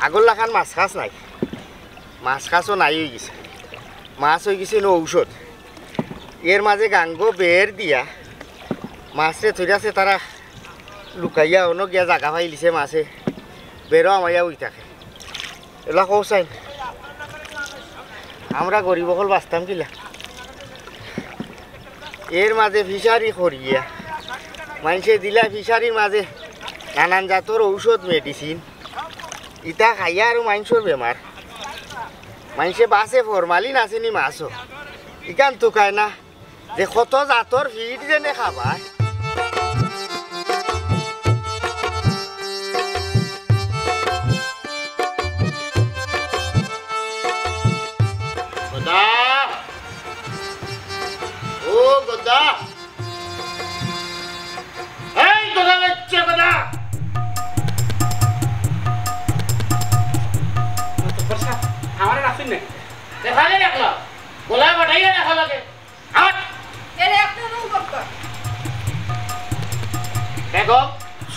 আগর লাখান মাছ খাস নাই মাছ খাসও নাই হয়ে গেছে মাছ হয়ে গেছে ঔষধ এর মাঝে গাঙ্গ বের দিয়া মাছে ধরিয়াছে তারা লুকাইয়া অন্য গিয়া জাগা পাইলিছে মাছে বেরো আমাইয়া উই থাকে এগুলা কৌসাইন আমরা গরিব হল বাঁচতাম কিলা এর মাঝে ফিশারি করিয়া মানুষে দিলা ফিশারির মাঝে নানান জাতর ঔষধ মেডিসিন ইটা খাইয়া আর মানুষের বেমার মানুষে বাসে ফরমালিন আসেনি মাছও ইকান তো খায় না যে কত জাতর ফিট যেনে খাবায়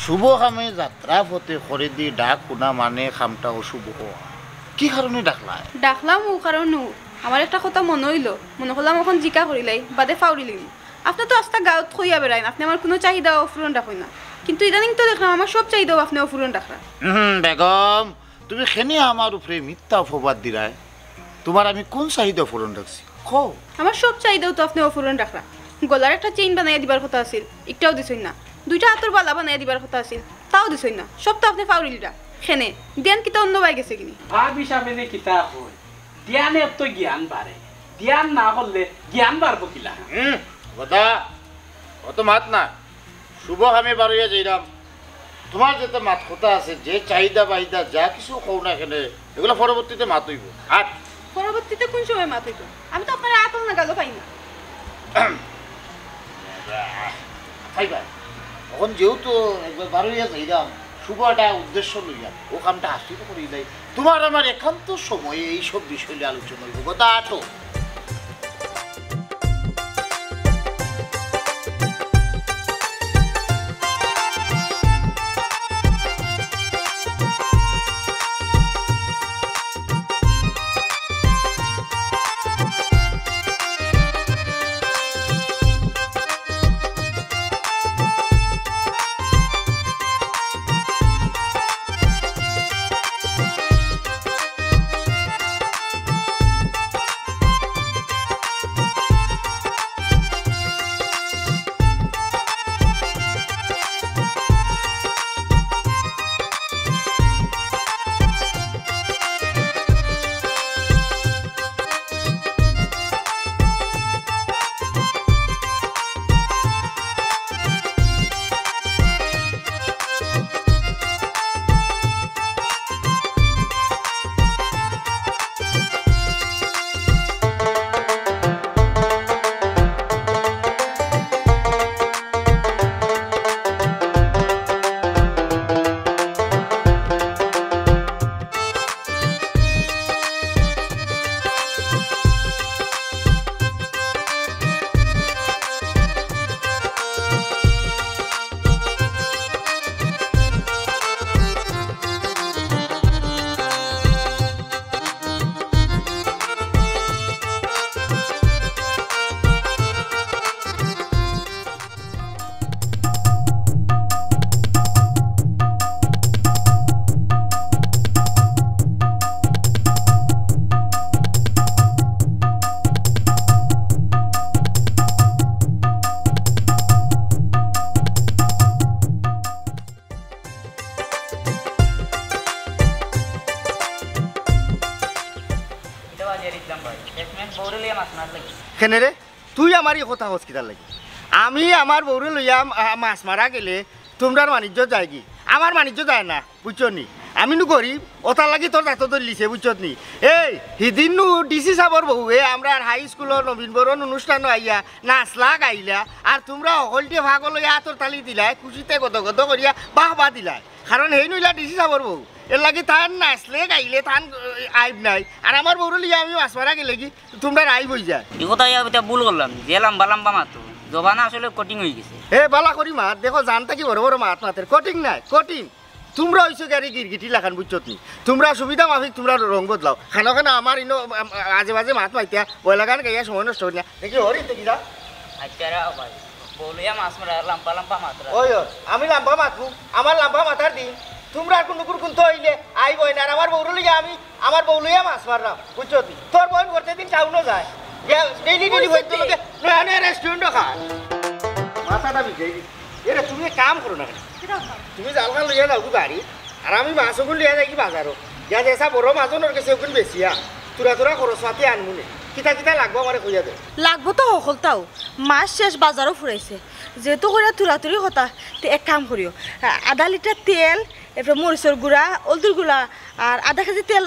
শুভ খামে যাত্রা পথে খরিদি ডাক শুনা মানে খামটা অশুভ হওয়া কি কারণে ডাকলা ডাকলাম ও কারণ আমার একটা কথা মনে হইলো মনে করলাম এখন জিকা করিলাই বাদে ফাউরিলিম আপনি তো আস্তা গাঁত খইয়া বেড়াইন আপনি আমার কোনো চাহিদা অফুরন রাখেন না কিন্তু ইদানিং তো দেখলাম আমার সব চাহিদাও আপনি অফুরন রাখলেন বেগম তুমি খেনে আমার উপরে মিথ্যা অপবাদ দিলাই তোমার আমি কোন চাহিদা অফুরন রাখছি কও আমার সব চাহিদাও তো আপনি অফুরন রাখলা গলার একটা চেইন বানাইয়া দিবার কথা আছিল একটাও দিছই না দুইটা হাতের বালা বানাইয়া দিবার কথা আছিল তাও দিছই না সব তো আপনি ফাউরিলরা খেনে দেন কিতা অন্য বাই গেছে কিনি ভাবিস আমি নে কিতা কই জ্ঞানে তো জ্ঞান বাড়ে জ্ঞান না হলে জ্ঞান বাড়বো কিলা কথা অত মাত না শুভ খামে বারইয়া যাইরাম তোমার যেতে মাত কথা আছে যে চাহিদা বাহিদা যা কিছু কও না কেন এগুলো পরবর্তীতে মাত হইব আর পরবর্তীতে কোন সময় মাত হইতো আমি তো আপনার আতল না গালো পাই না খাইবা এখন যেহেতু একবার বারইয়া যাইরাম শুভ একটা উদ্দেশ্য লইয়া ও কামটা হাসিতে করি দেয় তোমার আমার একান্ত সময়ে এইসব বিষয় নিয়ে আলোচনা হইব কথা আটো কেনে রে তুই আমার এই কথা হস কিতার লাগি আমি আমার বউরে লইয়া মাছ মারা গেলে তোমরার বাণিজ্য যায় কি আমার বাণিজ্য যায় না বুঝছো নি আমি নু গরিব ওটার লাগি তোর দাঁত ধরলিছে বুঝছত নি এই সিদিন নু ডিসি সাবর বহুয়ে আমরা হাই স্কুলের নবীন বরণ অনুষ্ঠান আইয়া নাচলা গাইলা আর তোমরা অকলটিয়ে ভাগ লইয়া তোর তালি দিলাই খুশিতে গদ গদ করিয়া বাহ বাহ দিলাই কারণ সেই নইলা ডিসি সাবর বহু এর লাগি তান নাচলে গাইলে তান আইব নাই আর আমার বউরে লিয়া আমি মাছ মারা গেলে কি তোমরা আইব হয়ে যায় এই কথা এটা ভুল করলাম যে লম্বা লম্বা মাত্র জবানা আসলে কটিং হয়ে গেছে এ বালা করি মাত দেখো জানতা কি বড় বড় মাত মাতের কটিং নাই কটিং তোমরা হইছো গাড়ি গিরগিটি লাখান বুঝছো নি তোমরা সুবিধা মাফিক তোমরা রং বদলাও খানা খানা আমার ইনো আজে বাজে মাত মাইতিয়া বয়লা গান গাইয়া সময় নষ্ট হই না দেখি হরি তো কিরা আচ্ছা ভাই বলিয়া মাছ মারা লাম্পা লাম্পা মাত্রা ওই আমি লাম্বা মাতবো আমার লাম্বা মাথার দিন তোমরা আর কোনো কোন তো হইলে আই বই না আর আমার বউ লইয়া আমি আমার বউ লইয়া মাছ মারলাম বুঝছো নি তোর বোন করতে দিন টাউনও যায় ডেইলি ডেইলি হইতো লোকে নয়া রেস্টুরেন্টও খায় মাথাটা বিজয় এরে তুমি এক কাম করো না তুমি জালখান লইয়া যাও কি বাড়ি আর আমি মাছগুলো লিয়া যাই কি বাজারও ইয়া যেসা বড় মাছনের কাছে ওগুলো বেশিয়া তোরা তোরা খরচ পাতি আনমুনে কিতা কিতা লাগবো আমার কইয়া দে লাগবো তো সকলটাও মাছ শেষ বাজারও ফুরাইছে যেহেতু করে তুরাতুরি হতা তো এক কাম করিও আধা লিটার তেল এরপর মরিচের গুঁড়া হলদির গুঁড়া আর আধা কেজি তেল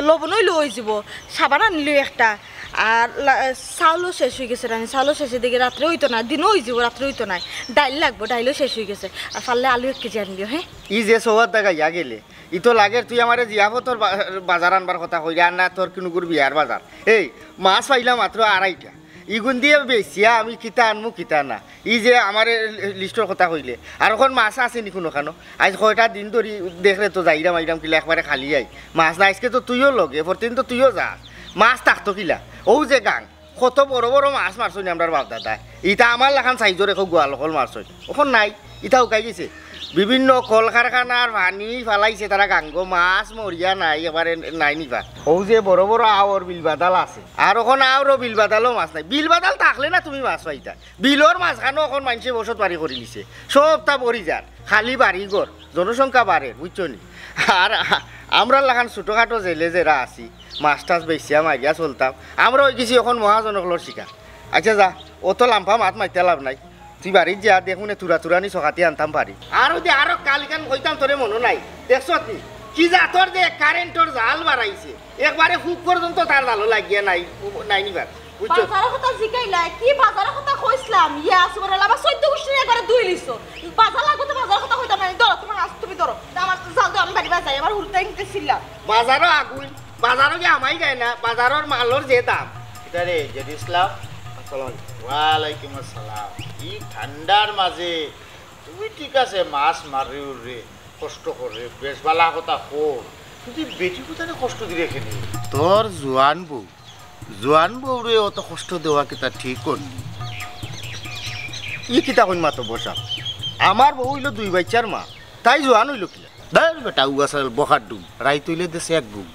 লবণই লই যাব সাবান আনিল একটা আর চাউলও শেষ হয়ে গেছে রানি চাউলও শেষের দিকে রাত্রে হইতো না দিনও হয়ে যাব রাত্রে হইতো না ডাইল লাগবো ডাইলও শেষ হয়ে গেছে আর পারলে আলু 1 কেজি আনিও হ্যাঁ ই যে সবার দেখা ইয়া গেলে ই তো লাগে তুই আমার জিয়াবো তোর বাজার আনবার কথা কইরা আর না তোর কিনুগুর বিয়ার বাজার এই মাছ পাইলাম মাত্র 2.5টা ইগুন দিয়ে বেশিয়া আমি কিতা আনমু কিতা না ই যে আমার লিস্টর কথা কইলে আর এখন মাছ আছে নি কোনো খানো আজ কয়টা দিন ধরি দেখলে তো যাইরাম আইরাম কিলা একবারে খালি আই মাছ না আজকে তো তুইও লগে প্রতিদিন তো তুইও যাস মাছ থাকতো কিলা ও যে গাং কত বড় বড় মাছ মারছনি আমরা বাপ দাদা ইটা আমার লাখান সাইজর এখন গোয়াল হল মারছই এখন নাই ইটা উকাই গেছে বিভিন্ন কল কারখানার পানি ফালাইছে তারা গাঙ্গ মাছ মরিয়া নাই এবারে নাই নিবা ও যে বড় বড় আওর বিল বাদাল আছে আর এখন আওরও বিল বাদালও মাছ নাই বিল বাদাল থাকলে না তুমি মাছ পাইতা বিলর মাছখানো এখন মানুষে বসত বাড়ি করে নিছে সবটা ভরি যার খালি বাড়ি ঘর জনসংখ্যা বাড়ে বুঝছো নি আর আমরা লাখান ছোটোখাটো জেলে যেরা আছি মাছ টাছ বেশিয়া মারিয়া চলতাম আমরা ওই কিছু এখন মহাজনকলর শিকার আচ্ছা যা অত লাম্পা মাছ মাইতে লাভ নাই তুই বাড়ির যা দেখুন তুরানি সকাতি আনতাম পারি আর ওই যে আরো কালিকান কইতাম তোরে মনে নাই দেখছ তুই কি যা তোর যে কারেন্টর জাল বাড়াইছে একবারে হুক পর্যন্ত তার জালও লাগিয়ে নাই নাই নিবার বুঝছো বাজারের কথা জিগাইলা কি বাজারের কথা কইছলাম ইয়া সুবহানাল্লাহ আবার 14 গুষ্টির একবারে দুই লিছো বাজার লাগো তো বাজারের কথা কইতাম না ধরো তোমার আজ তুমি ধরো আমার জাল তো আমি বাড়ি বাজাই আমার হুলটা নিতেছিলাম বাজারও আগুন বাজারও কি আমাই যায় না বাজারের মালর যে দাম এটা রে জেড ইসলাম ওয়ালাইকুম আসসালাম ই ঠান্ডার মাঝে তুই ঠিক আছে মাছ মারি রে কষ্ট করে বেশ বালা কথা কর তুই বেটি কোথায় কষ্ট দিয়ে রেখে নি তোর জোয়ান বউ রে অত কষ্ট দেওয়া কি তা ঠিক করনি ই কিতা কইন মাতো বসা আমার বউ হইল 2 বাচ্চার মা তাই জোয়ান হইল কিলা দেখ বেটা উগাছাল বখার ডুম রাই তৈলে দেশে এক বুম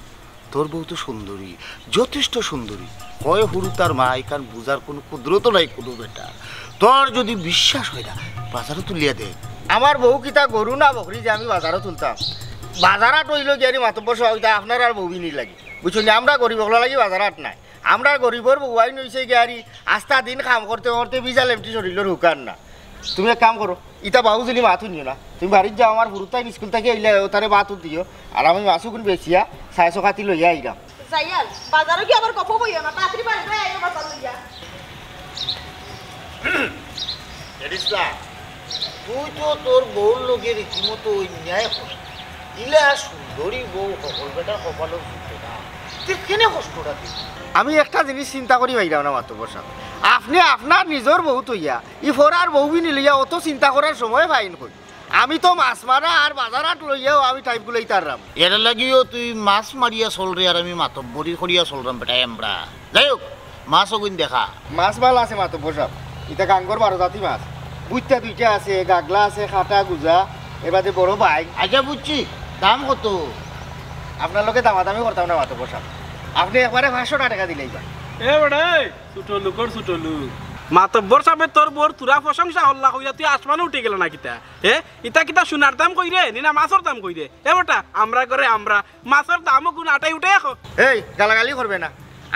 তোর বউ তো সুন্দরী যথেষ্ট সুন্দরী কয় হুরু তার মা এখান বুঝার কোনো কুদরত নাই কোনো বেটা তোর যদি বিশ্বাস হয় না বাজারে তুলিয়া দে আমার বউ কিতা গরু না বকরি যে আমি বাজারও তুলতাম বাজারাত হইল গিয়ে মাতো বসা ওইটা আপনার আর বউই নি লাগে বুঝছো নি আমরা গরিব হলা লাগি বাজারাত নাই আমরা গরিবর বউয়াই নইছে গিয়ারি আস্তা দিন কাম করতে করতে বিজাল এমটি শরীরের হুকার না তুমি এক কাম করো ইটা বাবু যদি মাথু নিও না তুমি বাড়ির যাও আমার হুরুতাই স্কুল থেকে আইলে তারে মাথু দিও আর আমি মাছুগুন বেচিয়া 600 কাতি লইয়া আইলাম যাইয়াল বাজারে কি আবার কফ বইও না তাড়াতাড়ি বাড়ি যাই আইও বাজার লইয়া ইসলাম তুই তো তোর বউর লোকের রীতিমতো ওই ন্যায় কষ্ট ইলা সুন্দরী বউ সকল বেটার কপালও জুটে না তুই কেনে কষ্টটা দিস আমি একটা জিনিস চিন্তা করি ভাইরাম না মাতো বসা আপনি আপনার নিজের বউ তৈয়া ই ফোরার বউ বি লইয়া অত চিন্তা করার সময় পাইন কই আমি তো মাছ মারা আর বাজারাত লইয়াও আমি টাইপগুলোই তাররাম এর লাগিও তুই মাছ মারিয়া চল রে আর আমি মাতব্বরি করিয়া চলরাম বেটা এমরা যাই হোক মাছ অগুন দেখা মাছ ভালো আছে মাতো বসা এটা গাঙ্গর 12 জাতি মাছ বুইটা 2টা আছে গাগলা আছে খাটা গুজা এবারে বড় বাইক আচ্ছা বুঝছি দাম কত আপনার লোকে দামাদামি করতাম না মাতো বসা আপনি একবারে 500 টাকা দিলেই বা এ বেড়াই ছোটো লোকর ছোটো লোক মাতব্বর সাবে তোর বোর তুরা প্রশংসা হল্লা কইরা তুই আসমানে উঠে গেল না কিতা ইতা কিতা সোনার দাম কই রে নিনা মাছের দাম কই রে এ বেটা আমরা করে আমরা মাছের দামও কোন আটাই উঠে এখন এই গালাগালি করবে না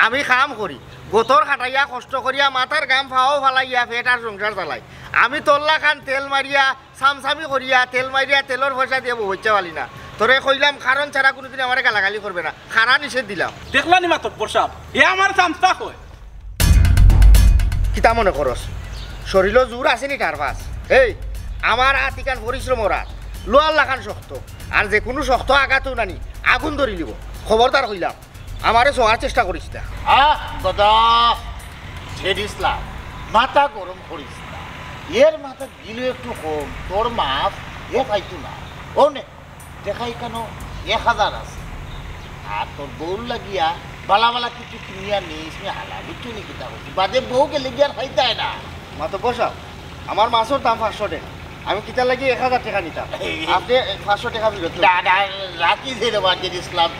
আমি কাম করি গোতর খাটাইয়া কষ্ট করিয়া মাথার গাম ফাও ফালাইয়া পেট আর সংসার চালাই আমি তোল্লা খান তেল মারিয়া সামসামি করিয়া তেল মারিয়া তেলর পয়সা দিয়ে বইতে পারি না তোরে কইলাম কারণ ছাড়া কোনোদিন আমার গালাগালি করবে না খানা নিষেধ দিলাম দেখলানি মাতব্বর সাহেব এ আমার সামসা কয় কিতা মনে করস শরীর জোর আছে নি কার পাস এই আমার হাত ইকান পরিশ্রমর হাত লোয়ার লাখান শক্ত আর যে কোনো শক্ত আঘাতও নানি আগুন ধরি লিব খবরদার কইলাম আমারে সোয়ার চেষ্টা করিস না দাদা জেড ইসলাম মাথা গরম করিস না এর মাথা গিলে একটু কম তোর মাছ এ খাইতো না ও নে দেখাই কেন 1000 আছে আর তোর বউর লাগিয়া বালা বালা কিছু কিনিয়া নিস নি হালা বিটু নি কিতা করছি বাদে বউকে লেগিয়ার খাইতায় না মাতব্বর সাহেব আমার মাছের দাম 500 টাকা আমি কিতা লাগি 1000 টাকা নিতাম আপনি 500 টাকা ফেরত দাদা রাখি যে রে বাজের ইসলাম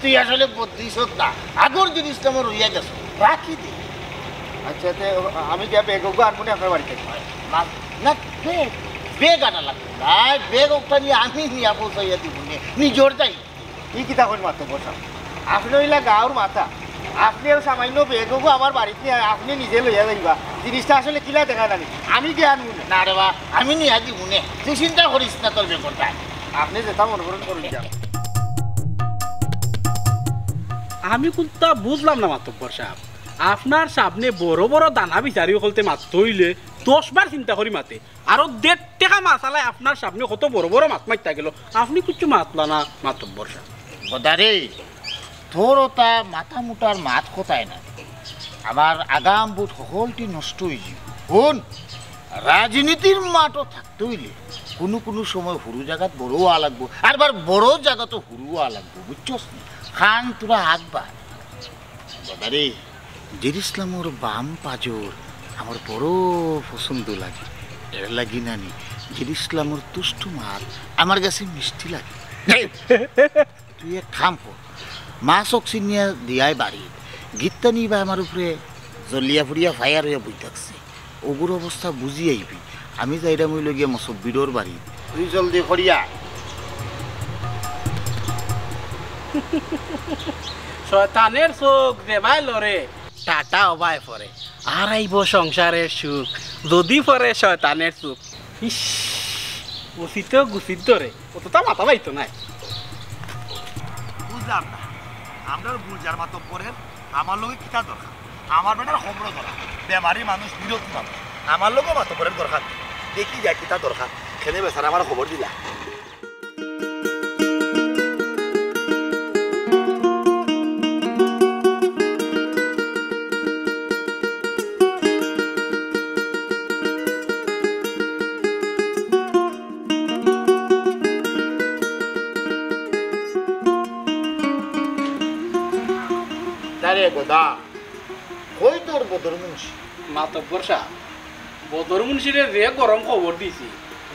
তুই আসলে বদলিস না আগর যে ইসলাম রইয়া গেছ রাখি দে আচ্ছা আমি যা বেগ আনবো আপনার বাড়িতে না বেগ আনা লাগবে না বেগ ওটা নিয়ে আমি নিয়ে পৌঁছাইয়া দিব নিজের যাই কি কিতা করেন মাতব্বর সাহেব আপনি হইলা গাঁর মাথা আপনি সামান্য বেগও আমার বাড়িতে আপনি নিজে লইয়া যাইবা জিনিসটা আসলে কিলা দেখা জানি আমি কি আনবো না রে বা আমি নিয়ে দিব নে তুই চিন্তা করিস না তোর বেগটা আপনি যেটা মনে করেন করুন আমি কোনটা বুঝলাম না মাতব্বর সাহেব আপনার সামনে বড় বড় দানা বিচারি হলতে মাছ হইলে 10 বার চিন্তা করি মাতে আরো 1.5 টাকা মাছ আলাই আপনার সামনে কত বড় বড় মাছ মারতে গেল আপনি কিছু মাতলা না মাতব্বর সাহেব বদারে তোর ওটা মাথা মুটার মাত কোথায় না আমার আগাম বুট সকলটি নষ্ট হয়ে যাব কোন রাজনীতির মাঠও থাকতে হইলে কোনো সময় হুরু জায়গাত বড় হওয়া লাগবো আর বার বড় জায়গাতো হুরু হওয়া লাগবো বুঝছস খান তোরা আগবার বদারে জির ইসলামর বাম পাজর আমার বড় পছন্দ লাগে এর লাগি নানি জির ইসলামর তুষ্ট মাল আমার কাছে মিষ্টি লাগে তুই এক কাম কর মাছ অক্সিজেন নিয়ে দিয়াই বাড়ি গীতটা নিবা আমার উপরে জলিয়া ফুরিয়া ফায়ার হইয়া বই থাকছে ওগুর অবস্থা বুঝি আইবি আমি যাইরা মই লগিয়া মসব্বিরর বাড়ি তুই জলদি করিয়া শয়তানের চোখ দেবাই লরে টাটা অবাই পরে আর আইব সংসারের সুখ যদি পরে শয়তানের চোখ ইস উচিত গুছিত ধরে অতটা মাথা পাইতো নাই বুঝলাম না আমরা বুঝার মাতো পরের আমার লোকে কিতা দরকার আমার বেটার খবর দরকার বেমারি মানুষ বিরক্তি পাবে আমার লোকও মাতো পরের দরকার দেখি যায় কিতা দরকার খেলে বেসার আমার খবর দিলা গোদা কই তোর বদর মুন্সি মাতব্বর সাহেব বদর মুন্সিরে যে গরম খবর দিছি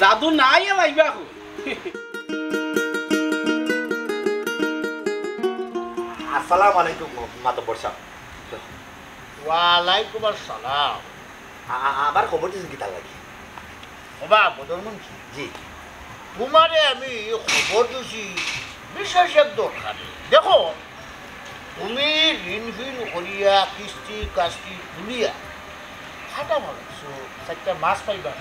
জাদু নাই লাইবা এখন আসসালামু আলাইকুম মাতব্বর সাহেব ওয়ালাইকুম আসসালাম আবার খবর দিয়েছেন কিতা লাগি বাবা বদর মুন্সি জি তোমারে আমি খবর দিছি বিশেষ এক দরকার দেখো তুমি ঋণ ফিন করিয়া কিস্তি কাস্তি তুলিয়া খাটা ভাবছো চারটা মাছ পাইবা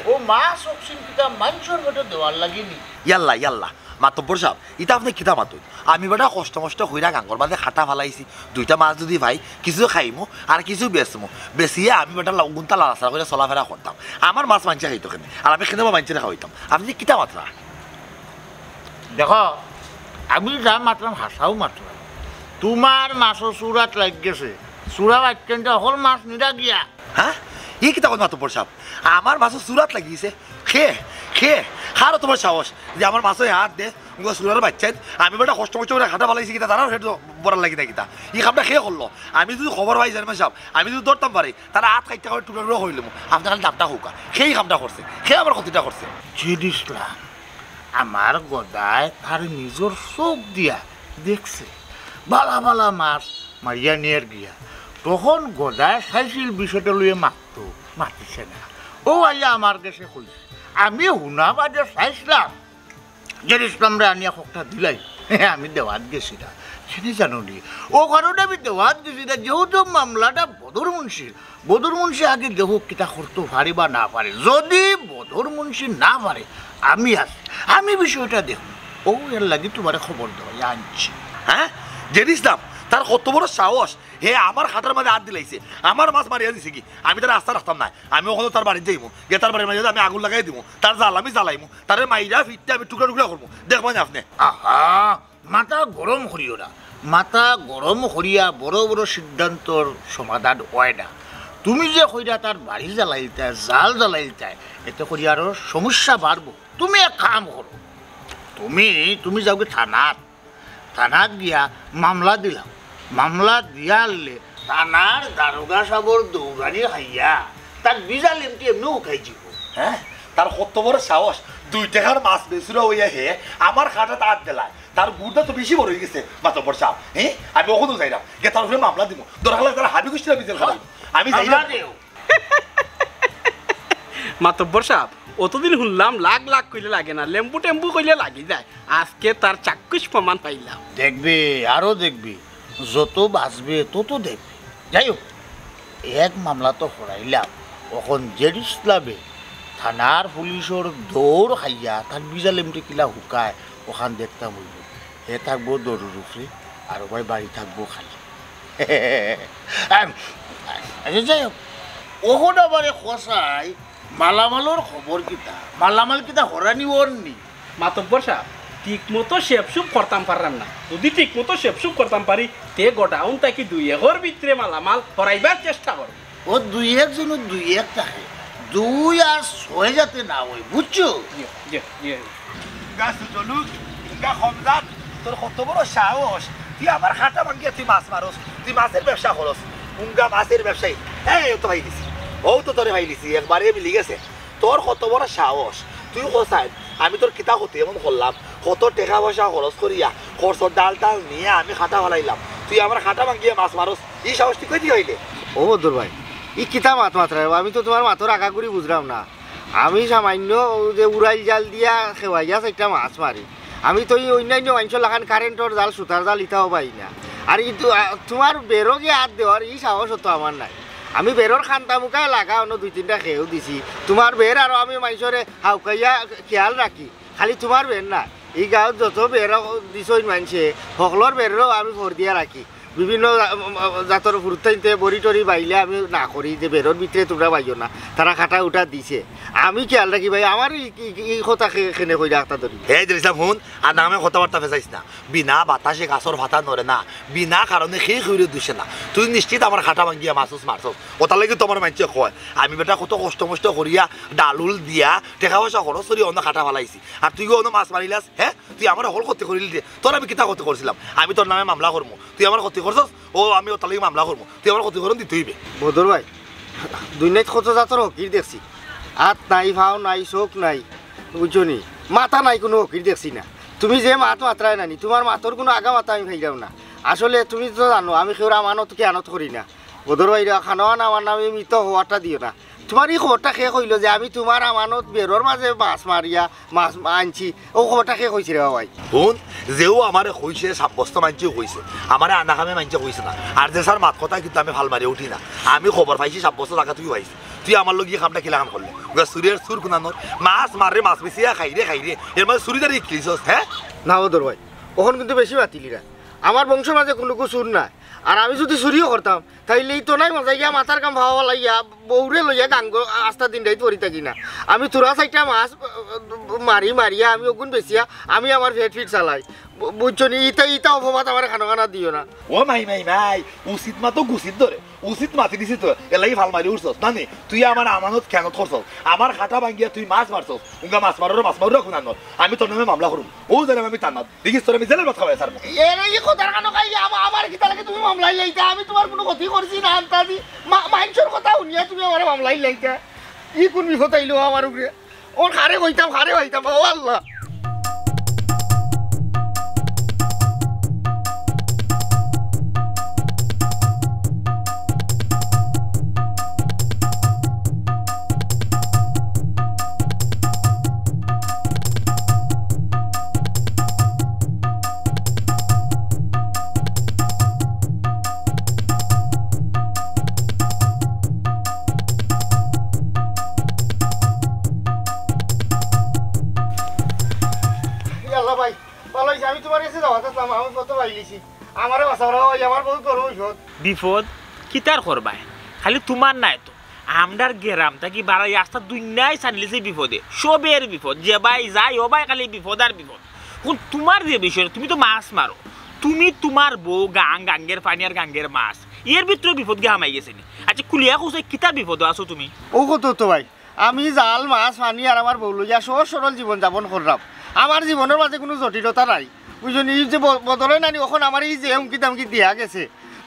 ও মাছ অক্সিন কিতা মানুষের বেটা দেওয়ার লাগেনি ইয়াল্লা মাতব্বর সাহেব ইটা আপনি কিতা মাতুন আমি বেটা কষ্ট হইরা গাঙ্গর বাদে খাটা ফালাইছি 2টা মাছ যদি ভাই কিছু খাইমু আর কিছু বেচমু বেচিয়ে আমি বেটা গুনতা লাড়াচাড়া করে চলাফেরা করতাম আমার মাছ মাংস খাইতো কেন আর আমি খেতে মাংসের খাওয়াইতাম আপনি কিতা মাত্রা দেখো আমি যা মাত্রাম হাসাও মাত্রাম তোমার মাছও চূড়াত লাগ গেছে চূড়া বাক্যন্ত অকল মাছ নিরা গিয়া হ্যাঁ ই কিতা কথা মাতব্বর সাহেব আমার মাছ চূড়াত লাগিয়েছে খে খারো তোমার সাহস যে আমার মাছ হাত দে চূড়ার বাচ্চাই আমি বেটা কষ্ট করে খাটা ফালাইছি কিতা তারা সেটা বড় লাগি না কিতা ই কামটা খেয়ে করলো আমি যদি খবর পাই জানি সাহেব আমি যদি ধরতাম পারি তারা হাত খাইতে করে টুকরা হইলাম আপনার খালি দামটা হোক সেই কামটা করছে খেয়ে আমার ক্ষতিটা করছে জিনিসলাম আমার গদায় তার নিজের চোখ দিয়া দেখছে বালা বালা মাছ মারিয়া নিয়ে গিয়া তখন গদায় চাইছিল বিষয়টা লইয়ে মাতিছে না ও আইয়া আমার কাছে কইছে আমি শুনা বাদে চাইছিলাম যে ইসলামরা আনিয়া খোকটা দিলাই আমি দেওয়াত গেছি না সেটা জানো নি ও কারণে আমি দেওয়াত গেছি না যেহেতু মামলাটা বদর মুন্সি আগে দেহ কিতা করতে পারে বা না পারে যদি বদর মুন্সি না পারে আমি বিষয়টা দেখুন ও এর লাগে তোমার খবর দেওয়া আনছি হ্যাঁ জেনিস দাম তার কত বড় সাহস হে আমার খাটার মাঝে হাত দিলাইছে আমার মাছ মারিয়া দিছে কি আমি তার রাস্তা রাখতাম না আমি ওখানে তার বাড়িতে যাইবো গিয়ে তার বাড়ির মাঝে আমি আগুন লাগাই দিব তার জাল আমি জ্বালাইমু তার মাইরা ফিরতে আমি টুকরা টুকরা করবো দেখবেন আপনি আহা মাথা গরম করিও না মাথা গরম করিয়া বড় বড় সিদ্ধান্তর সমাধান হয় না তুমি যে কইরা তার বাড়ি জ্বালাইতে জাল জ্বালাইতে এতে করি আরো সমস্যা বাড়বো তুমি এক কাম করো তুমি যাওগে থানাত গিয়া মামলা দিলাম, মামলা দিয়া আনলে থানার দারোগা সাবর দৌড়ানি খাইয়া তার বিজাল এমনি এমনি উঠাই যাব। হ্যাঁ তার কত বড় সাহস, 2 টাকার মাছ বেচুরা হইয়া হে আমার খাটা তার দেলায়, তার গুড়টা তো বেশি বড় হয়ে গেছে মাতব্বর সাহেব। হ্যাঁ আমি ওখানেও যাইলাম গে তার উপরে মামলা দিব, দরকার হলে তার হাবি কুষ্টিরা বিজেল খারাপ আমি যাইলাম। মাতব্বর সাহেব অতদিন শুনলাম লাখ লাখ কইলে লাগে না, লেম্বু টেম্বু কইলে লাগি যায়। আজকে তার চাক্ষুষ প্রমাণ পাইলাম। দেখবি আরো দেখবি, যত বাঁচবে তত দেখবি। যাই হোক এক মামলা তো হরাইলাম, এখন জেডিস ক্লাবে থানার পুলিশের দৌড় খাইয়া তার বিজাল এমটি কিলা শুকায় ওখান দেখতাম হইব। হে থাকবো দৌড়ের উপরে আর ওই বাড়ি থাকবো খালি। আচ্ছা যাই হোক ওখন আবার খসাই মালামালর খবর কিতা, মালামাল কিতা হরানি ওর নি। মাতব্বর সাহেব ঠিক মতো শেপসুপ করতাম পারলাম না, যদি ঠিক মতো শেপসুপ করতাম পারি তে গোটাউন তাকি 2 একর ভিতরে মালামাল হরাইবার চেষ্টা করব। ও 2 এক জন 2 এক থাকে, 2 আর 6 যাতে না হয়, বুঝছো? গাছ চলু গা খমজাত, তোর কত বড় সাহস, তুই আমার খাটা ভাঙ্গিয়া তুই মাছ মারস, তুই মাছের ব্যবসা করস, উঙ্গা মাছের ব্যবসায়ী। হ্যাঁ তো ভাই দিছি, ও তো তোরে ভাই দিছি, একবারে মিলি গেছে। তোর কত বড় সাহস, তুই কোথায়? আমি তোর কিতা হতে এমন করলাম, কত টাকা পয়সা খরচ করিয়া খরচর ডাল টাল নিয়ে আমি খাটা ফলাইলাম, তুই আমার খাটা ভাঙ্গিয়া মাছ মারস, এই সাহস তুই কই দিয়ে হইলে? ও বদর ভাই ই কিতা মাত্রা, আমি তো তোমার মাথর আগা করি বুঝলাম না। আমি সামান্য যে উড়াইল জাল দিয়া খেওয়াইয়া একটা মাছ মারি, আমি তো এই অন্যান্য মানুষের লাগান কারেন্টর জাল সুতার জাল ইটাও পাই না। আর ই তোমার বেরো গিয়ে হাত দেওয়ার এই সাহস তো আমার নাই। আমি বেরোর খান্তা মুখায় লাগা অন্য 2-3টা খেয়েও দিছি, তোমার বের আরও আমি মানুষরে হাউকাইয়া খেয়াল রাখি, খালি তোমার বের না। এই গাঁৱত যত বেরো দিছ মানুষে সকলের বেরও আমি ভর দিয়া রাখি। বিভিন্ন জাতর ফুরুতাইতে বড়ি টরি বাইলে আমি না করি যে বেরোর ভিতরে তোমরা বাইও না, তারা খাটা উঠা দিছে, আমি খেয়াল রাখি ভাই। আমার এই কথা খেনে কই রাখতা ধরি। হে দিলাম শুন, আর নামে কথাবার্তা ফেসাইস না, বিনা বাতাসে গাছর ভাতা নরে না, বিনা কারণে সেই খৈরে দুষে না। তুই নিশ্চিত আমার খাটা ভাঙ্গিয়া মাছুস মারছস, ওটার লাগি তোমার মানুষে কয় আমি বেটা কত কষ্ট মষ্ট করিয়া ডালুল দিয়া টেকা পয়সা খরচ করি অন্য খাটা ফালাইছি, আর তুই অন্য মাছ মারিলাস। হ্যাঁ তুই আমার হল ক্ষতি করিলি দে, তোর আমি কিতা ক্ষতি করছিলাম? আমি তোর নামে মামলা করবো, তুই আমার ক্ষতি করছস, ও আমি ওটার লাগি মামলা করবো, তুই আমার ক্ষতিকরণ দিতে হইবে। বদর ভাই দুনিয়াত কত জাতর হকির দেখছি, হাত নাই, ভাও নাই, চোখ নাই, বুঝছো নি, মাথা নাই, কোনো হকির দেখছি না। তুমি যে মাত মাত্রায় নানি, তোমার মাতর কোনো আগা মাথা আমি খাইলাম না। আসলে তুমি তো জানো আমি কেউ আমানত কি আনত করি না। বদর ভাই খানোয়ান আমার নামে মৃত হওয়াটা দিও না। তোমার এই খবরটা শেষ হইল যে আমি তোমার আমানত বেরোর মাঝে মাছ মারিয়া মাছ আনছি, ও খবরটা শেষ হয়েছে রে ভাই। শুন, যেও আমারে কইছে সাব্যস্ত মানছেও কইছে, আমারে আনাকামে মানছে কইছে না। আর যে স্যার মাত কথা কিন্তু আমি ভাল মারি উঠি না, আমি খবর পাইছি সাব্যস্ত টাকা তুই পাইছি, তুই আমার লোক গিয়ে কামটা কিলাখান করলে চুরির সুর কোনানোর মাছ মারে মাছ বেশিয়া খাইরে এর মাঝে চুরিদারি খেলিছস। হ্যাঁ না বদর ভাই ওখন কিন্তু বেশি বাতিলিরা, আমার বংশের মাঝে কোনো চুর নাই। আর আমি যদি চুরিও করতাম তাইলে এই তো নাই মজা গিয়া মাথার কাম ভাবা লাইয়া বৌরে লইয়া গাঙ্গ আস্তা দিন রাইত পরি থাকি না। আমি তোরা 4টা মাছ মারিয়া আমি ওগুন বেশিয়া আমি আমার ফিট চালাই, বুঝছো নি? ইটা অপবাদ আমার খানা দিও না। ও মাই উচিত মা তো গুছিত ধরে, উচিত মাতি দিছি তো এলাই ভাল মারি উঠছস না নে? তুই আমার আমানত খেয়ানত করছস, আমার খাটা ভাঙ্গিয়া তুই মাছ মারছস, উঙ্গা মাছ মারুর খুনান, আমি তোর নামে মামলা করুম। ও জানে আমি টান্নাত দেখিস তোর আমি জেলের মাথা খাওয়াই স্যার। এই কথার কানো খাই আমার কিতা লাগে তুমি মামলাই লাইতা? আমি তোমার কোনো ক্ষতি করছি না, আন্তাজি মাইনসর কথা শুনিয়া তুমি আমার মামলাই লাইতা। ই কোন বিপদ আইলো আমার উপরে? ওর খারে হইতাম ও আল্লাহ। ভাই ভালো হয়েছে, আমি তোমার কাছে যাওয়া থাকলাম, আমি কত পাইলিছি আমার বাসা আমার বহু করো বিপদ কিতার করবাই, খালি তোমার নাই তো আমরার গেরাম থাকি বাড়াই আস্তা দুনিয়ায় চালিয়েছে বিপদে, সবের বিপদ, যে ভাই যাই ও ভাই খালি বিপদ আর বিপদ। কোন তোমার যে বিষয়, তুমি তো মাছ মারো, তুমি তোমার বউ গাঙ্গের পানি আর গাঙ্গের মাছ, এর ভিতরে বিপদ গিয়ে হামাই গেছে। আচ্ছা কুলিয়া কোথায় কিতা বিপদ আছো তুমি? ও কত তো ভাই, আমি জাল মাছ পানি আর আমার বউ লইয়া সহজ সরল জীবন যাপন করলাম। আমার জীবনের মাঝে কোনো জটিলতা নাই বুঝলি এই যে বদলে নানি ওখন আমার এই যে হুমকি দামকি দিয়া গেছে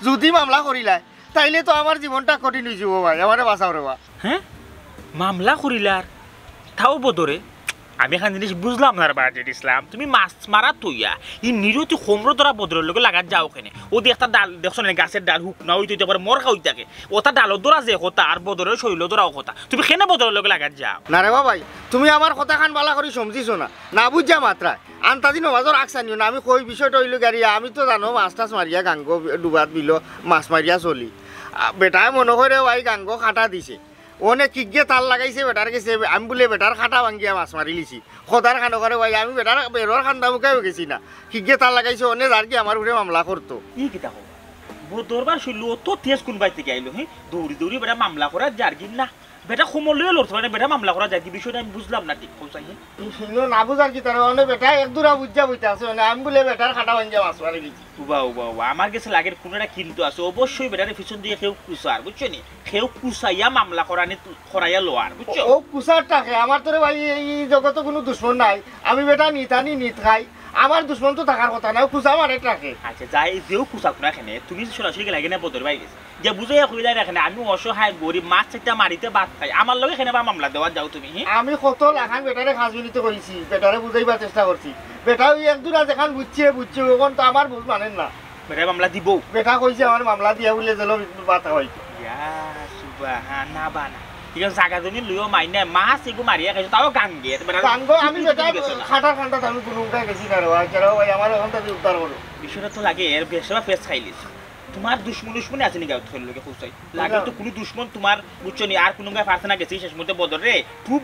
যদি মামলা করিলাই তাইলে তো আমার জীবনটা কঠিন হয়ে যাব ভাই আমারে বাঁচাও রে বা হ্যাঁ মামলা করিলার তাও বদরে আমি এখান জিনিস বুঝলাম না বাজেট ইসলাম তুমি মাছ মারা তৈয়া ই নিরতি হোমরো ধরা বদরের লোক লাগাত যাও ওখানে ও দিয়ে একটা ডাল দেখছো না গাছের ডাল হুক না হইতে পারে মর খাওয়াই থাকে ওটা ডালত ধরা যে কথা আর বদরের শরীর ধরাও কথা তুমি কেন বদরের লোক লাগাত যাও না রে ভাই তুমি আমার কথা খান বালা করে সমঝিছো না বুঝা মাত্রায় আন্তাজি নমাজর আকসানিও না আমি কই বিষয়টা হইল গাড়িয়া আমি তো জানো মাছ টাছ মারিয়া গাঙ্গ ডুবাত বিল মাছ মারিয়া চলি বেটায় মনে করে ভাই গাঙ্গ খাটা দিছে অনেক কিগে তাল লাগাইছে বেটার গেছে আমি বলে বেটার খাটা ভাঙ্গিয়া মাছ মারি লিছি খোদার খানো করে ভাই আমি বেটার বেরোর খান্দা মুখে গেছি না কিগে তাল লাগাইছে অনেক আর কি আমার উপরে মামলা করতো ই কিতা হবো বদরবার শুনলো তো তেজ কোন বাই থেকে আইলো হ্যাঁ দৌড়ি দৌড়ি বেটা মামলা করা যার কি না বেটা সমলেও লড়তো মানে বেটা মামলা করা যায় কি বিষয়টা আমি বুঝলাম না ঠিক পৌঁছাই না বুঝার কি তার অনেক বেটা এক দূরা বুঝা বইতে আছে আমি বলে বেটার খাটা ভাঙ্গিয়া মাছ মারি লিছি উবা উবা উবা আমার কাছে লাগের কোনটা কিন্তু আছে অবশ্যই বেটারে পিছন দিয়ে কেউ কুসার বুঝছো নি কেউ কুসাইয়া মামলা করানি করাইয়া লোয়ার বুঝছো ও কুসারটাকে আমার তোরে ভাই এই জগতে কোনো দুশ্মন নাই আমি বেটা নিতানি নিত খাই আমার দুশ্মন তো থাকার কথা না কুসা আমার এটাকে আচ্ছা যাই যেও কুসাক না এখানে তুমি সরাসরি লাগে না বদর বাই গেছে যে বুঝাইয়া কইলাই এখানে আমি অসহায় গরিব মাছ চারটা মারিতে বাদ খাই আমার লগে এখানে বা মামলা দেওয়া যাও তুমি আমি কত লাখান বেটারে খাজবিনিত করেছি বেটারে বুঝাইবার চেষ্টা করছি বেটা ওই এক দূরা যেখান বুঝছে ওখান তো আমার বুঝ মানেন না বেটা মামলা দিব বেটা কইছে আমার মামলা দিয়া বলে জেল বাতা হয় ইয়া সুবহানা বানা ঠিক আছে জায়গা জমি লইও মাইনে মাছ এগু মারিয়া খাইছো তাও গাঙ্গে গাঙ্গ আমি বেটা খাটা খান্ডা আমি কোনো উঠাই গেছি না রে ভাই আমার ওখান থেকে উদ্ধার করো বিষয়টা তো লাগে এর বেশবা ফেস খাইলিস তোমার দুশ্মন আছে নি গাও থল লোকে খুঁজছাই লাগে তো কোনো দুশ্মন তোমার বুঝছো নি আর কোনো গায় প্রার্থনা গেছি শেষ মুহূর্তে বদর রে খুব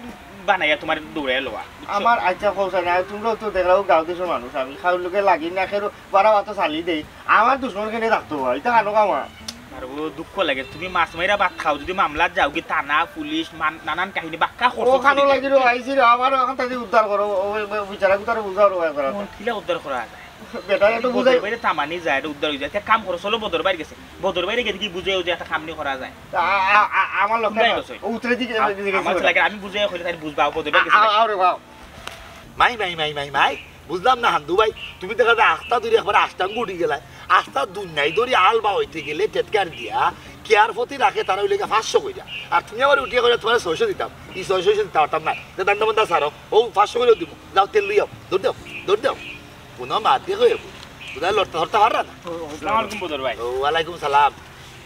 বানাইয়া তোমার দৌড়াই লওয়া আমার আচ্ছা খোঁজা না তোমরাও তো দেখলাও গাঁও দেশের মানুষ আমি খাওয়ার লোকে লাগি না খেরো বারা বাতো চালি দেই আমার দুশ্মন কেনে রাখতো হয় এটা কানো কামা আর ও দুঃখ লাগে তুমি মাছ মাইরা ভাত খাও যদি মামলা যাও কি থানা পুলিশ নানান কাহিনী বাক্কা ও খানো লাগিল আইছি আমার ওখান থেকে উদ্ধার করো বিচারা কুতারে বুঝাও করা কিলা উদ্ধার করা যায় বেটা একটু বুঝাই বাইরে তামানি যায় এটা উদ্ধার হয়ে যায় কাম করো চলো বদর বাইরে গেছে বদর বাইরে গেছে কি বুঝাইও যে একটা কামনি করা যায় আমার লোক উতরে দিকে আমার লাগে আমি বুঝাইয়া কইলে তাই বুঝবা বদর বাইরে গেছে আরে বাবা মাই বুঝলাম না হান্দু ভাই তুমি দেখা যায় আস্তা ধরে একবার আস্তাঙ্গ উঠে গেলা আস্তা দুনিয়ায় ধরে আলবা হইতে গেলে টেটকার দিয়া কেয়ার প্রতি রাখে তারা ওই লেগে 500 কইরা আর তুমি আবার উঠিয়ে করে তোমার 600 দিতাম এই 600 দিতে পারতাম না দান্ডা বন্ধা সারো ও 500 করে দিব যাও তেল লইয়াও দৌড় দাও পুনঃ মাত দিয়ে কই বুঝা লড়তে ধরতে পারা না আসসালামু আলাইকুম বদর ভাই ওয়ালাইকুম সালাম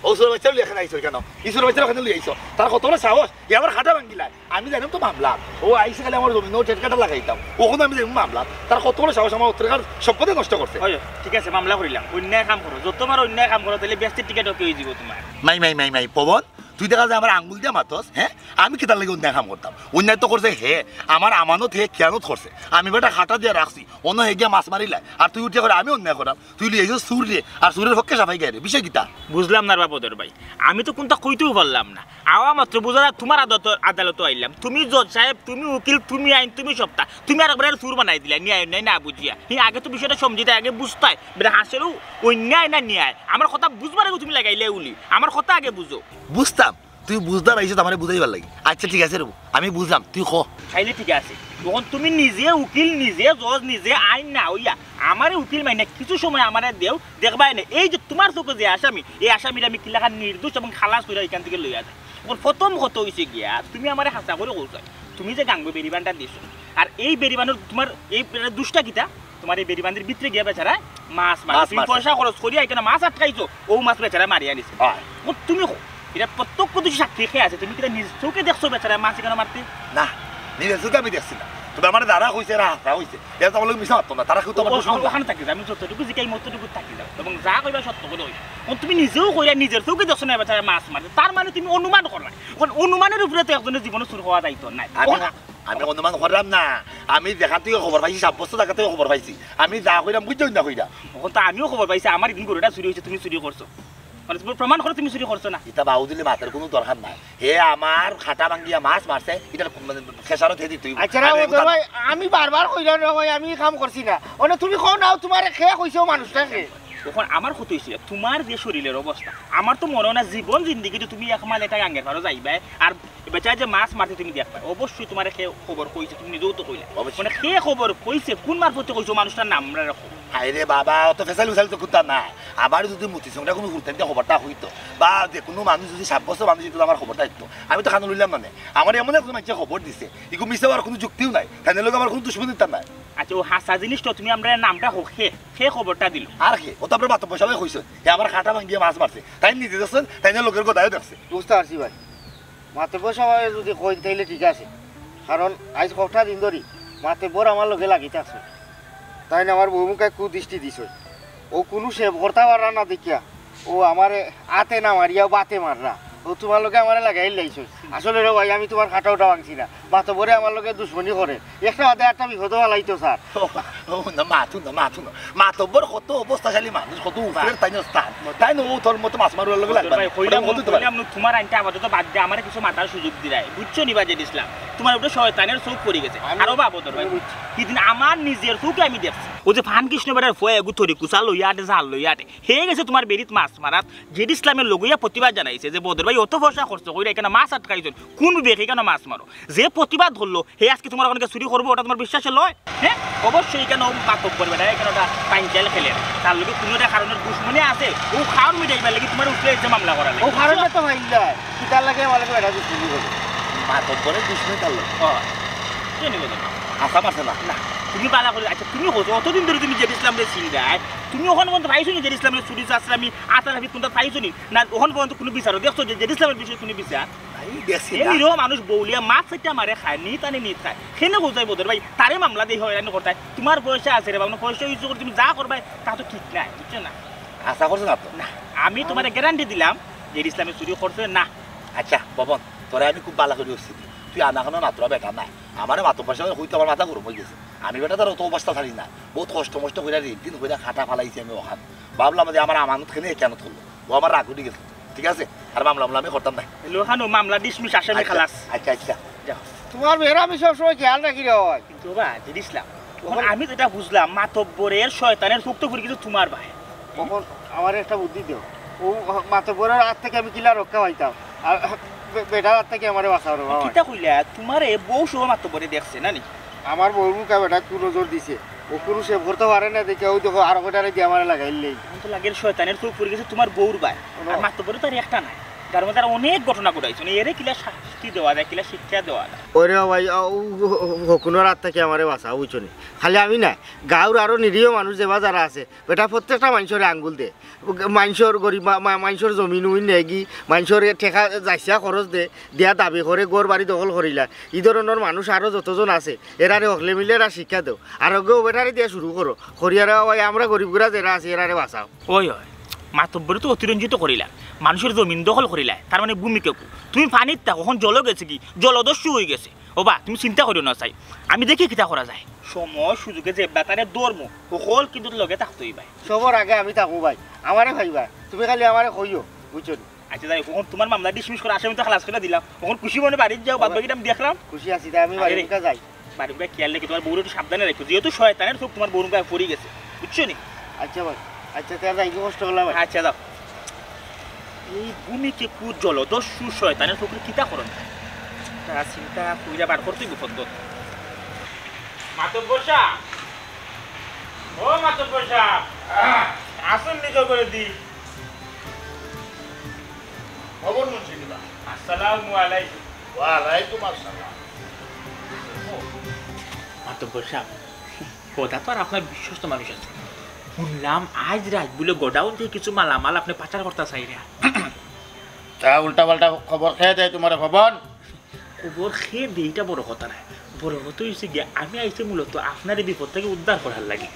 ও সুর বাচ্চা লিয়ে এখানে আইছো কেন ইসুর বাচ্চা ওখানে লিয়ে আইছো তার কত বড় সাহস এবার খাটা ভাঙ্গিলা আমি জানিম তো মামলা ও আইসে খালি আমার জমি টেটকাটা লাগাইতাম ওখানে আমি জানি মামলা তার কত বড় সাহস আমার উত্তরকার সম্পদে নষ্ট করছে ঠিক আছে মামলা করিলাম অন্যায় কাম করো যত তোমার অন্যায় কাম করো তাহলে ব্যস্তের টিকেট পেয়ে যাব তোমার মাই পবন তুই দেখা যায় আমার আঙ্গুল দিয়ে মাতস হ্যাঁ আমি কি তার লাগে অন্যায় কাম করতাম অন্যায় তো করছে হে আমার আমানত হে খেয়ালত করছে আমি বেটা খাটা দিয়ে রাখছি অন্য হে গিয়া মাছ মারিলাই আর তুই উঠে করে আমি অন্যায় করাম তুই লিয়ে সুর রে আর সুরের পক্ষে সাফাই গায়ে বিষয় কিতা বুঝলাম না বদর ভাই আমি তো কোনটা কইতেও পারলাম না আওয়া মাত্র বুঝা তোমার আদালত আইলাম তুমি জজ সাহেব তুমি উকিল তুমি আইন তুমি সপ্তাহ তুমি আর একবার সুর বানাই দিলা ন্যায় নাই না বুঝিয়া আগে তো বিষয়টা সমঝিতে আগে বুঝতাই বেটা হাসেরও অন্যায় না ন্যায় আমার কথা বুঝবার আগে তুমি লাগাইলে উলি আমার কথা আগে বুঝো বুঝতাম তুই বুঝতে পারছিস আমার বুঝাইবার লাগে আচ্ছা ঠিক আছে রে আমি বুঝলাম তুই খ খাইলে ঠিক আছে তখন তুমি নিজে উকিল নিজে জজ নিজে আইন না হইয়া আমার উকিল মাইনে কিছু সময় আমার দেও দেখবাই না এই যে তোমার চোখে যে আসামি এই আসামির আমি কিলাখান নির্দোষ এবং খালাস করে এখান থেকে লইয়া যায় প্রথম কত হয়েছে গিয়া তুমি আমার হাসা করে কৌচাই তুমি যে গাঙ্গ বেরিবানটা দিছো আর এই বেরিবানের তোমার এই দুষ্টা কিতা তোমার এই বেরিবানের ভিতরে গিয়া বেচারা মাছ তুমি পয়সা খরচ করিয়া এখানে মাছ আটকাইছো ও মাছ বেচারা মারিয়া নিছে তুমি এটা প্রত্যক্ষ কিছু সাক্ষী খেয়ে আছে তুমি কিনা নিজ চোখে দেখছো বেচারা মাছ এখানে মারতে না নিজের চোখে আমি দেখছি না তবে আমার দ্বারা হয়েছে হাসা হয়েছে এটা তো আমার মিশা মারতো না তারা কিন্তু ওখানে থাকি আমি যতটুকু জিকাই মতটুকু থাকি যাও এবং যা কইবা সত্য করে হই তুমি নিজেও কইরা নিজের চোখে দেখছো না বেচারা মাছ মারতে তার মানে তুমি অনুমান করলা অনুমানের উপরে তো একজনের জীবনে শুরু হওয়া যাইতো না আমি অনুমান করলাম না আমি দেখা থেকে খবর পাইছি 7 বছর দেখা থেকে খবর পাইছি আমি যা কইলাম বুঝছো না কইরা এখন তো আমিও খবর পাইছি আমার দিন গরুটা চুরি হয়েছে তুমি চুরি করছো প্রমাণ করে তুমি চুরি করছো না এটা বাউ দিলে মাথার কোনো দরকার নাই হে আমার খাটা ভাঙ্গিয়া মাছ মারছে এটা খেসারত হে দিই আচ্ছা ভাই আমি বারবার কইলাম না ভাই আমি কাম করছি না ওনে তুমি কও নাও তোমার খেয়া কইছো মানুষটাকে তখন আমার ক্ষতি হয়েছিল তোমার যে শরীরের অবস্থা আমার তো মনে হয় না জীবন জিন্দিগি তুমি এক মাল এটা গাঙ্গের পারো যাইবে আর বেচার যে মাছ মারতে তুমি দেখবা অবশ্যই তোমার খবর কইছে তুমি নিজেও তো কইলা মানে সে খবর কইছে কোন মারফতে কইছো মানুষটার নাম রাখো হাইরে বাবা অত ফেসাল উসাল তো করতাম না আমার যদি মতি সঙ্গে কোনো ঘুরতেন খবরটা হইতো বা যে কোনো মানুষ যদি 7 বছর মানুষ যদি আমার খবরটা হইতো আমি তো খানো লইলাম মানে আমার এমন একজন মানুষের খবর দিছে এগুলো মিশে আর কোনো যুক্তিও নাই তাই লোক আমার কোনো দুশ্মনী তার নাই আচ্ছা ও হাসা জিনিসটা তুমি আমরা নামটা হোক সে খবরটা দিল আর কি ও তো আপনার মাত্র পয়সা কইছে যে আমার খাটা ভাঙিয়ে মাছ মারছে তাই নিজে দেখছেন তাই লোকের কথাও দেখছে বুঝতে পারছি ভাই মাতব্বর সবাই যদি কই তাইলে ঠিক আছে কারণ আজ কটা দিন ধরি মাতব্বর আমার লগে লাগি থাকছে তাই না আমার বউমুখে কুদৃষ্টি দিছ ও কোনো সে ভর্তা মারা না দেখিয়া ও আমার আতে না মারিয়া বাতে মাররা ও তোমার লোকে আমার লাগাই লাইছ আসলে রে ভাই আমি তোমার খাটাওটা ভাঙছি না মাতব্বরে আমার লোকে দুশ্মনী করে একটা হাতে একটা বিপদ লাইতো স্যার না মাথুন মাতব্বর কত অবস্থাশালী মানুষ কত উপরের তাই স্থান তাই না ও তোর মতো মাছ মারুয়ার লগে লাগবে তোমার আইনটা আপাতত বাদ দিয়ে আমার কিছু মাথার সুযোগ দিলাই বুঝছো নি বাজে ইসলাম তোমার উপরে শয়তানের চোখ পড়ে গেছে আরো বাবু তোর ভাই সেদিন আমার নিজের চোখে আমি দেখছি ও যে ফান কৃষ্ণ বেড়ার ফয়ে গুথরি কুচা লইয়াটে জাল লইয়াটে হয়ে গেছে তোমার বেরিত মাছ মারাত জেড ইসলামের লগইয়া প্রতিবাদ জানাইছে যে বদর ভাই অত পয়সা খরচ করে এখানে মাছ আটকাইছেন কোন বিবেকে কেন মাছ মারো যে প্রতিবাদ ধরলো হে আজকে তোমার ওখানে চুরি করবো ওটা তোমার বিশ্বাসে লয় হ্যাঁ অবশ্যই কেন মাতব করবে না এখানে ওটা পাইনচাল খেলে তার লগে কোনো একটা কারণের দুশ্মনী আছে ও খাওয়ার মিটাইবার লাগে তোমার উঠলে এসে মামলা করা ও কারণে তো ভাই কি তার লাগে আমার লাগে এটা দুশ্মনী করবে মাতব্বরের দুশ্মনী তার লোক আশা মারছে না তুমি বালা করে আচ্ছা তুমি হতো অতদিন ধরে তুমি জেড ইসলামের চিন্তায় তুমি ওখানে পর্যন্ত পাইছো নি জেড ইসলামের চুরি আসলামী আতার হাবি কোনটা পাইছো নি না ওখানে পর্যন্ত কোনো বিচারও দেখছো যে জেড ইসলামের বিষয়ে কোনো বিচার এমনিও মানুষ বৌলিয়া মাছ চাইটা মারে খায় নি টানে নি খায় সেনে বোঝাই বোধর ভাই তারে মামলা দিয়ে হয় রান্না করতে তোমার পয়সা আছে রে বাবু পয়সা ইউজ করে তুমি যা করবে তা তো ঠিক নাই বুঝছো না আশা করছো না তো না আমি তোমার গ্যারান্টি দিলাম জেড ইসলামের চুরি করছে না আচ্ছা পবন তোরা আমি খুব বালা করে উঠছি তুই আনা কোনো মাত্র বেটা নাই আমার মাত্র পয়সা হইতে আমার মাথা গরম হয়ে গেছে আমি বেটা তার অত অবস্থা থাকি না বহুত কষ্ট মষ্ট করে দিন করে খাটা ফালাইছি আমি ওখান ভাবলাম যে আমার আমানত খেলে কেন ধরলো ও আমার রাগ উঠে গেছে ঠিক আছে আর মামলা আমি করতাম না লোহানো মামলা ডিসমিস আসামি খালাস আচ্ছা আচ্ছা যাও তোমার মেয়েরা আমি সবসময় খেয়াল রাখি রে ভাই কিন্তু বা জেড ইসলাম তখন আমি যেটা বুঝলাম মাতব্বরের শয়তানের সুক্ত করে কিন্তু তোমার ভাই তখন আমার একটা বুদ্ধি দিও ও মাতব্বরের হাত থেকে আমি কিলা রক্ষা পাইতাম আর বেটার হাত থেকে আমার বাঁচাও রে বাবা কিতা কইলা তোমার বউ সহ মাতব্বরে দেখছে না নি আমার বউর মুখে বেটা কোন নজর দিছে ও কোনো সে করতে পারে না দেখে ওই দেখো আরো কটারে দিয়ে আমার লাগাইলেই তো লাগের শয়তানের চোখ পড়ে গেছে তোমার বউর ভাই আর মাতব্বরে তো আর একটা নাই তার মধ্যে আর অনেক ঘটনা ঘটাইছে এরে কিলা শাস্তি দেওয়া যায় কিলা শিক্ষা দেওয়া যায় ওরে ভাই হকুনোর হাত থেকে আমারে বাঁচা বুঝছো নি খালি আমি না গাঁর আরো নিরীহ মানুষ যেবা যারা আছে বেটা প্রত্যেকটা মানুষের আঙ্গুল দে মানুষের গরিব মানুষের জমিন উইন নেগি মানুষের ঠেকা যাইসা খরচ দে দিয়া দাবি করে গোর বাড়ি দখল করিলা এই ধরনের মানুষ আরও যতজন আছে এরারে হকলে মিলে এরা শিক্ষা দেও আর বেটারে দিয়া শুরু করো করিয়ারে ভাই আমরা গরিবগুলা যারা আছে এরারে বাঁচাও ওই মাতব্বরে তো অতিরঞ্জিত করিলা মানুষের জমিন দখল করিলা তার মানে ভূমিকে তুমি পানির তা কখন জল গেছে কি জলদস্যু হয়ে গেছে ও বা তুমি চিন্তা করিও না চাই আমি দেখি কিতা করা যায় সময় সুযোগে যে বেতারে দৌড়মো সকল কিন্তু লগে থাকতেই ভাই সবার আগে আমি থাকবো ভাই আমারে ভাইবা তুমি খালি আমারে কইও বুঝছো আচ্ছা যাই কখন তোমার মামলা ডিসমিস করে আসামি তো খালাস করে দিলাম কখন খুশি মনে বাড়ির যাও বাদ বাকিটা আমি দেখলাম খুশি আছি তাই আমি বাড়ির কাছে যাই বাড়ির গায়ে খেয়াল রেখে তোমার বউর একটু সাবধানে রেখো যেহেতু শয়তানের সব তোমার বউর গায়ে পড়ে গেছে বুঝছো নি আচ্ছা ভাই আচ্ছা তাহলে যাই কষ্ট করলাম আচ্ছা যাও এই ভূমিকে কুর জলদস্যু শয়তানের চোখে কিতা করেন তা চিন্তা কইরা বার করতেই বিপদ মাতব্বর সাহেব ও মাতব্বর সাহেব আসুন নিজে করে দি খবর মুন্সি দিবা আসসালামু আলাইকুম ওয়ালাইকুম আসসালাম মাতব্বর সাহেব কথা তো আর আপনার বিশ্বস্ত মানুষ আছে শুনলাম আজ রাত বলে গোডাউন থেকে কিছু মালামাল আপনি পাচার করতে চাইরা তা উল্টা পাল্টা খবর খেয়ে দেয় তোমার ভবন খবর খেয়ে দিইটা বড় কথা না বড় কথা হয়েছে গিয়ে আমি আইসি মূলত আপনার এই বিপদ থেকে উদ্ধার করার লাগে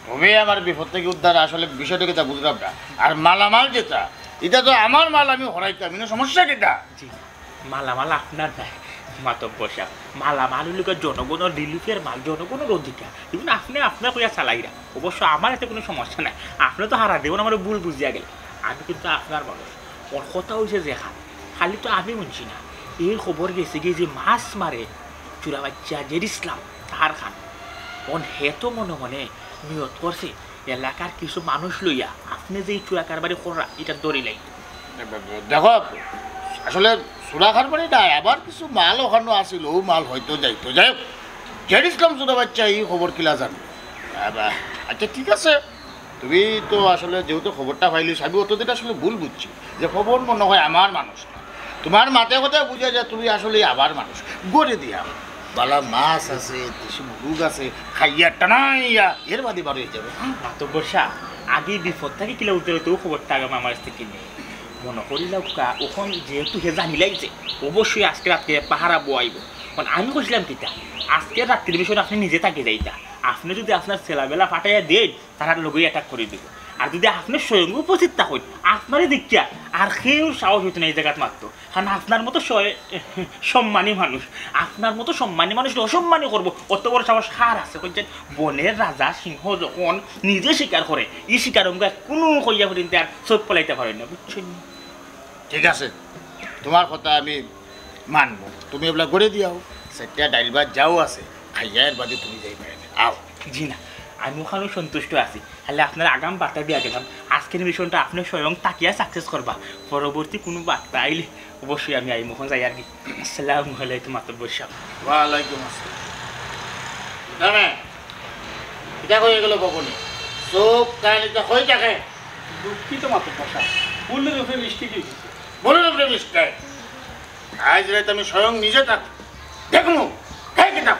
তুমি আমার বিপদ থেকে উদ্ধার আসলে বিষয়টাকে তা বুঝলাম না আর মালামাল যেটা এটা তো আমার মাল আমি হরাইতাম সমস্যা কেটা জি মালামাল আপনার নাই মাতব্বর সাহেব মালামাল হইলে জনগণের রিলিফের মাল জনগণের অধিকার এবং আপনি আপনার কইয়া চালাইরা অবশ্য আমার এতে কোনো সমস্যা নাই আপনি তো হারা দেবেন আমার ভুল বুঝিয়া গেলে আমি কিন্তু আপনার মানুষ ওর কথা হয়েছে যে খালি তো আমি শুনছি না এই খবর গেছে গিয়ে যে মাছ মারে চূড়া বাচ্চা জেড ইসলাম তাহার খান ওন হে তো মনে মনে নিয়ত করছে এলাকার কিছু মানুষ লইয়া আপনি যে এই চুরা কারবারি করা এটা দড়ি লাই দেখো আসলে সুরা কারবারি না আবার কিছু মাল ওখানে আসিল ও মাল হয়তো যাইতো যাই হোক জেড ইসলাম ছোট বাচ্চা এই খবর কিলা জানবে আচ্ছা ঠিক আছে তুমি তো আসলে যেহেতু খবরটা পাইলিস আমি অতদিন আসলে ভুল বুঝছি যে খবর মনে হয় আমার মানুষ না তোমার মাথে কথা বুঝে যায় তুমি আসলে আবার মানুষ গড়ে দিয়া বালা মাছ আছে দেশি মুরুগ আছে খাইয়া টানাইয়া এর বাদে বার হয়ে যাবে মাতব্বর সাহ আগে বিপদ থাকে কিলা উঠতে হইতেও খবরটা আগাম আমার কাছ থেকে নেই মনে করিলাম ওখন যেহেতু হে জানি লাগছে অবশ্যই আজকে রাত্রে পাহারা বয়াইব কারণ আমি কইছিলাম কিতা আজকের রাত্রির বিষয়টা আপনি নিজে তাকে যাইতা আপনি যদি আপনার ছেলেবেলা ফাটাইয়া দেন তার লগেই অ্যাটাক করে দিব আর যদি আপনি স্বয়ং উপস্থিত থাকেন আপনারই দেখিয়া আর কেউ সাহস হইতো না এই জায়গাত মারতো কারণ আপনার মতো সম্মানী মানুষ আপনার মতো সম্মানী মানুষ অসম্মানী করবো অত বড় সাহস হার আছে বলছেন বনের রাজা সিংহ যখন নিজে শিকার করে এই শিকার কোনো কইয়া পর্যন্ত আর চোখ পলাইতে পারেন না বুঝছেন ঠিক আছে তোমার কথা আমি মানবো তুমি এগুলা করে দিয়াও সেটা ডাইল ভাত যাও আছে খাইয়া এর বাদে তুমি যাই পারে আও জি না আমি ওখানেও সন্তুষ্ট আছি তাহলে আপনার আগাম বার্তা দিয়া গেলাম আজকের মিশনটা আপনি স্বয়ং তাকিয়া সাকসেস করবা পরবর্তী কোনো বার্তা আইলে অবশ্যই আমি আই মুখন যাই আর কি আসসালামু আলাইকুম মাতব্বর সাহেব ওয়ালাইকুম আসসালাম দামে এটা হয়ে গেল বকুনি চোখ কান এটা হয়ে থাকে দুঃখিত মাতব্বর সাহেব ফুলের উপরে মিষ্টি দিয়েছি বলুন আপনি মিস্টার আজ রাতে আমি স্বয়ং নিজে থাক দেখুন খাই কিনা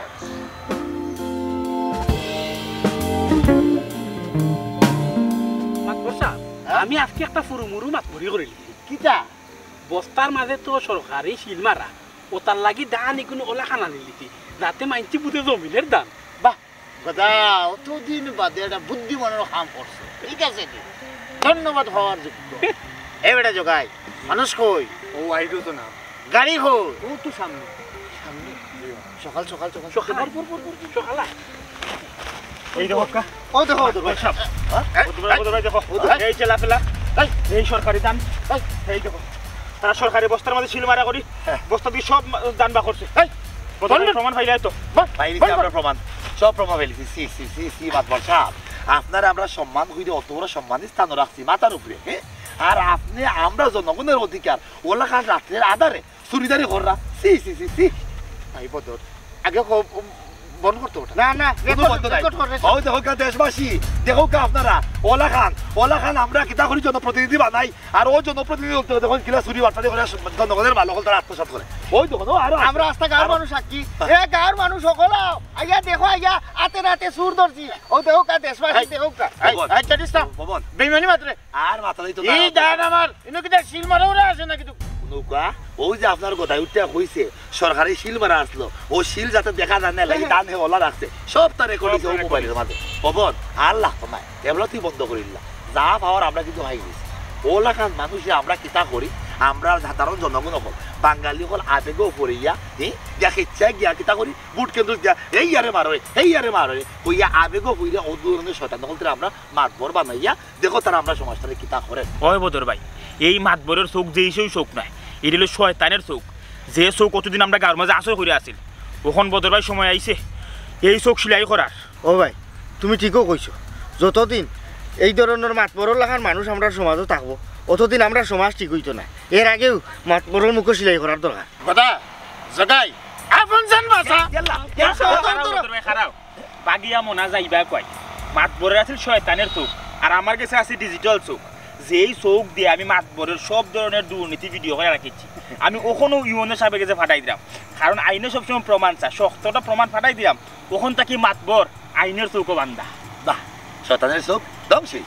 মাতব্বর সাহেব আমি আজকে একটা ফুরুমুরু মাতবরি করিলি কিটা বস্তার মাঝে তো সরকারি শিল মারা ও তার লাগি দান এগুলো ওলা খানা নিলিতি যাতে মাইনছি বুঝে জমিনের দাম বাহ কথা অতদিন বাদে একটা বুদ্ধিমানের কাম করছে ঠিক আছে ধন্যবাদ হওয়ার যোগ্য এই বেটা জোগাই মানুষ কই ও আইডো তো না গাড়ি কই ও তো সামনে সকাল সকাল সকাল সকালে সকালে এই দেখো কা ও দেখো সব দেখো এই চেলা ফেলা এই সরকারি দান এই দেখো তারা সরকারি বস্তার মধ্যে শিল মারা করি বস্তা দিয়ে সব দান বা করছে প্রমাণ পাইলে তো পাইছি আমরা প্রমাণ সব প্রমাণ পাইছি C C C C Matbar সাহেব আপনারা আমরা সম্মান কইরে অত বড় সম্মানী স্থান রাখছি মাথার উপরে হ্যাঁ আর আপনি আমরা জনগণের অধিকার ওলা খান রাত্রের আধারে চুরিদারি কররা সি সি সি সি ভাই বদর আগে বন্ধ করতে ওটা না না কোনো বন্ধ নাই ওই দেখো কা দেশবাসী দেখো কা আপনারা ওলা খান আমরা কিতা করি জনপ্রতিনিধি বানাই আর ও জনপ্রতিনিধি দেখুন কিলা চুরি বার্তা করে জনগণের ভালো হল তারা আত্মসাৎ করে ওই দেখো আর আমরা রাস্তা গাঁর মানুষ সাক্ষী এ গাঁর মানুষ সকল আইয়া দেখো আইয়া আতে রাতে সুর ধরছি ও দেখো কা দেশবাসী দেখো কা আচ্ছা দিস্তা ভবন বেইমানি মাত্রে আর মাথা দিই তো এই দান আমার ইনো কিটা শিল মারাওরা আছে না কিন্তু নৌকা ওই যে আপনার গোদায় উঠতে কইছে সরকারি শিল মারা আসলো ও শিল যাতে দেখা যায় না লাগে দান হে ওলা রাখছে সব তার রেকর্ড হইছে ও মোবাইলের মাঝে পবন আল্লাহ তোমায় এগুলো তুই বন্ধ করিলা যা পাওয়ার আমরা কিন্তু হাই গেছি ওলা খান মানুষে আমরা কিতা করি আমরা সাধারণ জনগণ হল বাঙালি হল আবেগও পড়িয়া যা ইচ্ছা গিয়া কিতা করি বুট কেন্দ্র দিয়া এই ইয়ারে মারে কইয়া আবেগও পড়িয়া ও ধরনের শয়তান হলতে আমরা মাতবর বানাইয়া দেখো তারা আমরা সমাজটারে কিতা করে ওই বদর ভাই এই মাতবরের চোখ যেই সেই চোখ নাই এটা হলো শয়তানের চোখ যে চোখ কতদিন আমরা গাঁর মাঝে আশ্রয় করে আসিল ওখন বদর ভাই সময় আইছে এই চোখ সিলাই করার ও ভাই তুমি ঠিকও কইছো যতদিন এই ধরনের মাতবরর লাখান মানুষ আমরা সমাজও থাকবো অতদিন আমরা সমাজ ঠিক হইতো না এর আগেও মাতবরর মুখ সিলাই করার দরকার কথা জগাই আপন জান বাসা খারাপ বাগিয়া মনা যাইবা কয় মাতবরের আছিল শয়তানের চোখ আর আমার কাছে আছে ডিজিটাল চোখ যেই চোখ দিয়ে আমি মাতবরের সব ধরনের দুর্নীতি ভিডিও করে রাখেছি আমি ওখানেও ইউএনও সাহেবের কাছে ফাটাই দিলাম কারণ আইনে সবসময় প্রমাণ চায় শক্তটা প্রমাণ ফাটাই দিলাম ওখান থেকে মাতবর আইনের চৌকো বান্ধা বাহ শয়তানের চোখ দম সেই